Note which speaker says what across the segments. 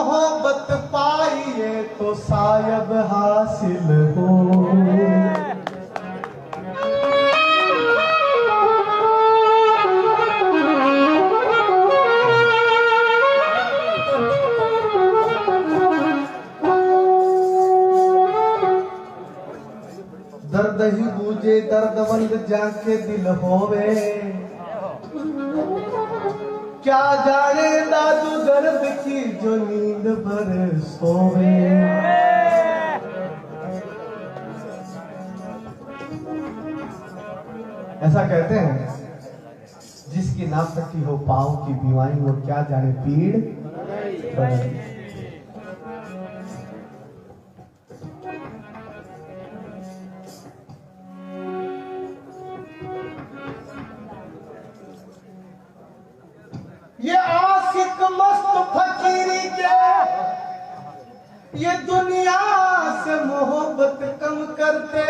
Speaker 1: मोहब्बत पाइए तो शायद हासिल हो। दर्द ही बूझे दर्दमंद जाके दिल होवे, क्या जाने दादू दर्द की जो नींद भर सोवे। ऐसा कहते हैं जिसकी ना फटी हो पाँव की बीमारी वो क्या जाने पीड़। ये आशिक मस्त फकीरी के ये दुनिया से मोहब्बत कम करते,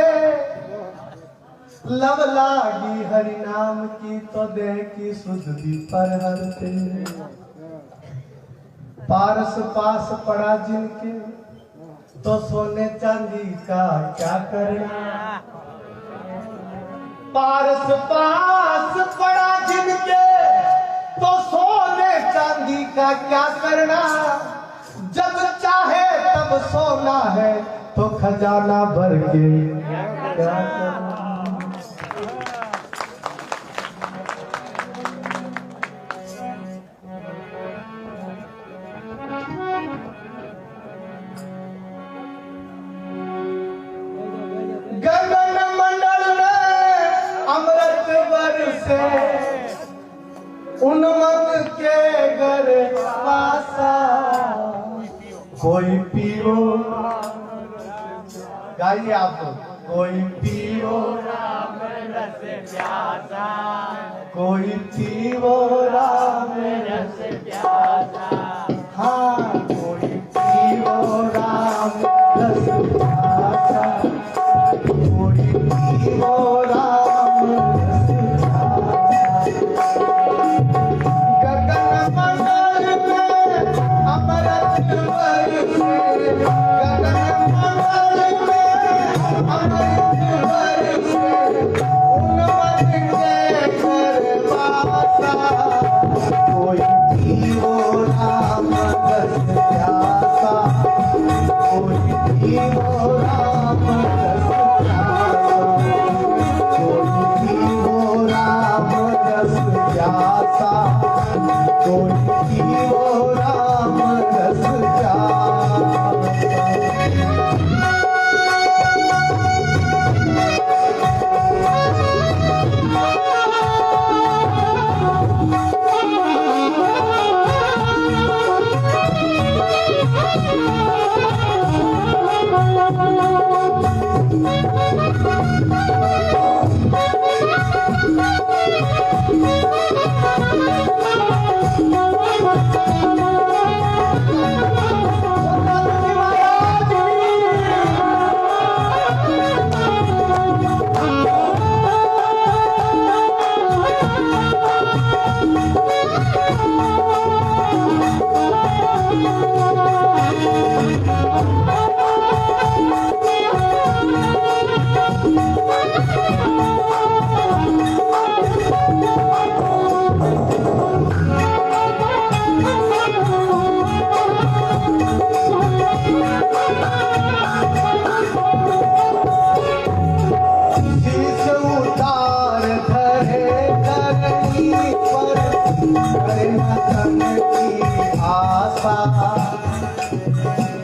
Speaker 1: लव लागी हरि नाम की तो दे की सुध भी पर हरते। पारस पास पड़ा जिनके तो सोने चांदी का क्या करना। पारस पास पड़ा जिनके तो सोने चांदी का क्या करना। जब चाहे तब सोना है तो खजाना भर के क्या करना। गगन मंडल में अमृत बरसे उन्मत्त के घर पासा। कोई पियो गाइए आप, कोई पियो राम रस प्यासा, कोई पियो राम रस प्यासा। हाँ कोई पियो राम रस प्यासा, कोई पियो राम रस प्यासा। गगन मंडल में अमृत बरसे, गगन मंडल में अमृत बरसे उन्मत्त के घर पासा। कोई पियो राम रस प्यासा, कोई पियो राम रस प्यासा, कोई पियो राम रस प्यासा, कोई पियो राम रस प्यासा।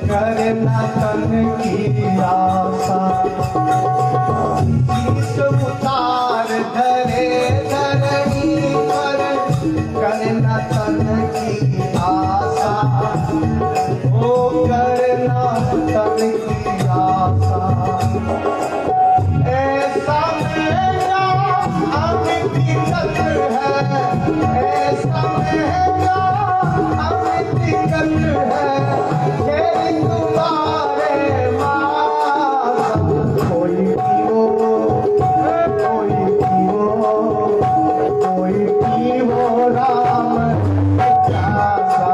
Speaker 1: करना तन की आशा, शीश उतार धरे धरणी पर करना तन की आशा। ओ करना तन की आशा। ऐसा मेरा अमित कदर है, ऐसा मेरा अमित कदर है। राम प्यासा,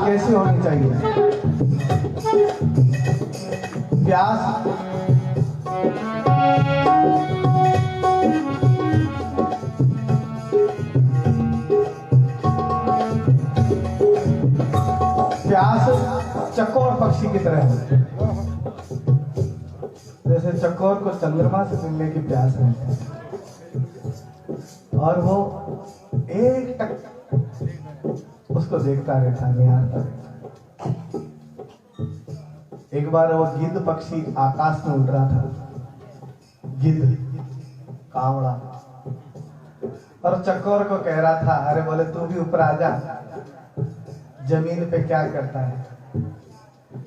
Speaker 1: कैसी होनी चाहिए? प्यास प्यास चकोर पक्षी की तरह है। जैसे चकोर को चंद्रमा से मिलने की प्यास रहती है और वो एक टक उसको देखता रहता, निहारता रहता। एक बार वो गिद्ध पक्षी आकाश में उड़ रहा था, गिद्ध कावड़ा, और चकोर को कह रहा था, अरे बोले तू भी ऊपर आ जा, जमीन पे क्या करता है?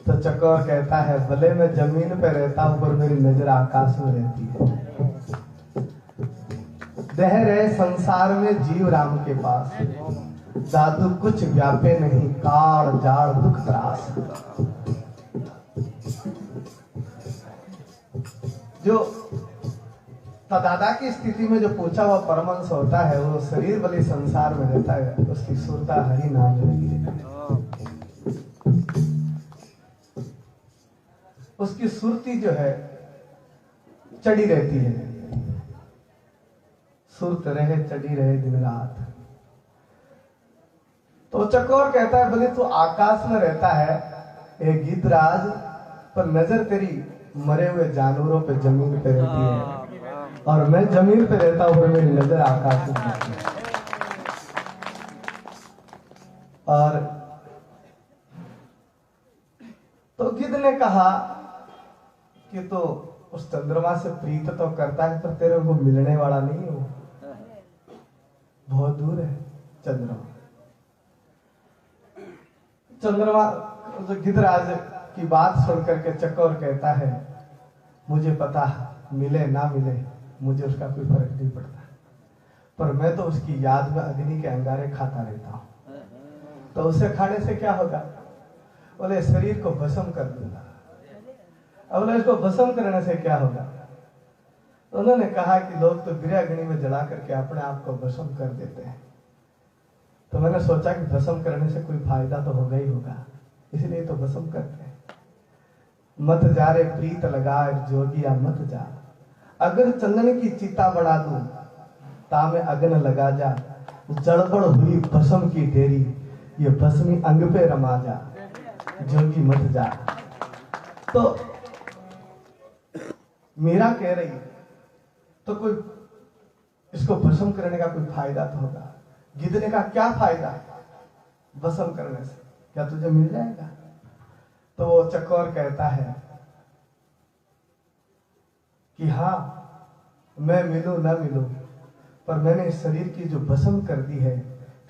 Speaker 1: तो चकोर कहता है, भले मैं जमीन पे रहता हूं पर मेरी नजर आकाश में रहती है। दह रहे संसार में जीव राम के पास, जादू कुछ व्यापे नहीं, काल जाड़ दुख त्रास। जो तदादा की स्थिति में जो पूछा हुआ परमहंस होता है, वो शरीर बलि संसार में रहता है, उसकी सुरता हरि नाम में लगी रहती है। उसकी सुरती जो है चढ़ी रहती है, सुरत रहे चढ़ी रहे दिन रात। तो चकोर कहता है, बोले तू आकाश में रहता है ये गिद्धराज, पर नजर तेरी मरे हुए जानवरों पे जमीन पे रहती है, और मैं जमीन पे रहता हूं, मेरी नजर आकाश में रहती है। और तो गिद्ध ने कहा कि तो उस चंद्रमा से प्रीत तो करता है पर तेरे को मिलने वाला नहीं है, वो बहुत दूर है चंद्रमा। चंद्रमा जो गिद्धराज की बात सुन करके चकोर कहता है मुझे पता मिले ना मिले मुझे उसका कोई फर्क नहीं पड़ता, पर मैं तो उसकी याद में अग्नि के अंगारे खाता रहता हूं। तो उसे खाने से क्या होगा? बोले शरीर को भस्म कर दूंगा। अब बोले इसको भस्म करने से क्या होगा? तो उन्होंने कहा कि लोग तो गृह अग्नि में जला करके अपने आप को भस्म कर देते हैं, तो मैंने सोचा कि भस्म करने से कोई फायदा तो होगा ही होगा, इसलिए तो भस्म करते हैं। मत जा रे प्रीत लगा जोगिया मत जा, अगर चंदन की चिता बना दूं तामे अग्न लगा जा, जड़बड़ हुई भस्म की ढेरी ये भस्मी अंग पे रमा जा, जोगी मत जा। तो मीरा कह रही तो कोई इसको भस्म करने का कोई फायदा तो होगा। गिद्ध ने कहा क्या फायदा भस्म करने से, क्या तुझे मिल जाएगा? तो वो चकोर कहता है कि हाँ मैं मिलूं ना मिलूं, पर मैंने इस शरीर की जो भस्म कर दी है,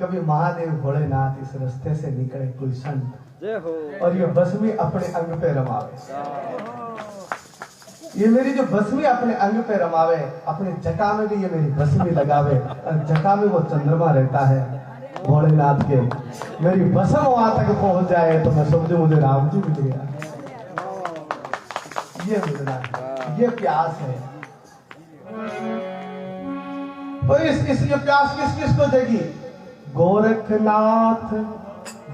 Speaker 1: कभी महादेव भोलेनाथ इस रास्ते से निकले कोई संत और ये भस्मी अपने अंग पे रमावे, ये मेरी जो भस्मी अपने अंग पे रमावे, अपने जटा में भी ये मेरी भस्मी लगावे, और जटा में वो चंद्रमा रहता है भोलेनाथ के, मेरी भस्म वहां तक पहुंच जाए तो मैं समझू मुझे राम जी मिल गया। ये मिलना है, ये प्यास है। तो इस ये प्यास किस किस को देगी? गोरखनाथ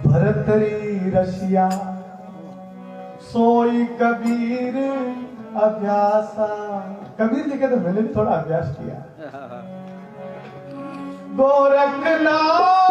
Speaker 1: भरतरी रसिया सोई कबीर अभ्यासा। कबीर जी कहते मैंने भी थोड़ा अभ्यास किया। गोरखनाथ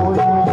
Speaker 1: कोई